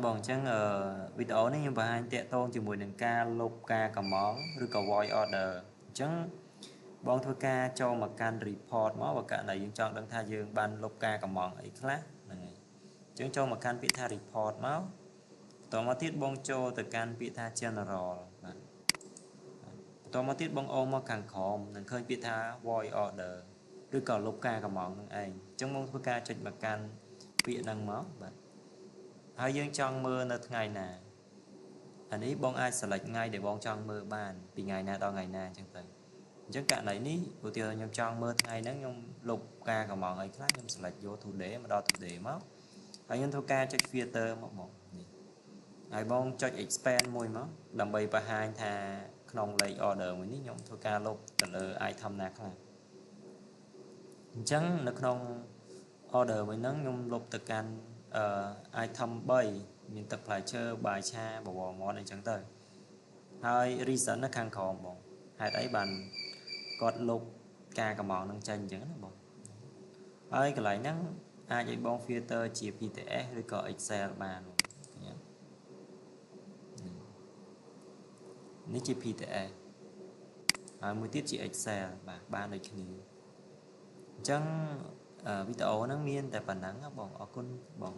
បងអញ្ចឹងវីដេអូនេះខ្ញុំបង្ហាញតាក់ទងជាមួយនឹងការលុបការកម្មងឬក៏ void order អញ្ចឹងបងធ្វើការចូលមកកាន់ report មកបើករណីយើងចង់ដឹងថាយើងបានលុបការកម្មងអីខ្លះហ្នឹងហើយអញ្ចឹងចូលមកកាន់ពាក្យថា report មកបន្តមកទៀតបងចូលទៅកាន់ពាក្យថា general បាទបន្តមកទៀតបងអូនមកខាងក្រោមនឹងឃើញពាក្យថា void order ឬក៏លុបការកម្មងនឹងឯងអញ្ចឹងបងធ្វើការចុចមកកាន់ពាក្យហ្នឹងមកបាទហើយយើងចង់មើលនៅថ្ងៃណាអានេះបងអាច select ថ្ងៃដែលបងចង់មើលបានពីថ្ងៃណាដល់ថ្ងៃណាអញ្ចឹងទៅអញ្ចឹងករណីនេះឧទាហរណ៍ខ្ញុំចង់មើលថ្ងៃហ្នឹងខ្ញុំលុបការកម្មងអីខ្លះខ្ញុំ select យក today មកដល់ today មកហើយខ្ញុំធ្វើការចុច filter មកនេះហើយបងចុច expand មួយមកដើម្បីបង្ហាញថាក្នុងលេខ order មួយនេះខ្ញុំធ្វើការលុបទៅលើ item ណាខ្លះអញ្ចឹងនៅក្នុង order មួយហ្នឹងខ្ញុំលុបទៅកាន់item 3មានទឹកផ្លែឈើបាយឆាបបរមាន់អីចឹងទៅហើយ reason នៅខាងក្រោមបងហេតុអីបានគាត់លុបការកម្មងនឹងចេញអញ្ចឹងណាបងហើយកន្លែងហ្នឹងអាចឲ្យបង filter ជា PDF ឬក៏ Excel បាននេះជា PDF ហើយមួយទៀតជា Excel បាទបានដូចគ្នាអញ្ចឹងវីដេអូហ្នឹងមានតែប៉ុណ្ណឹងបងអរគុណបង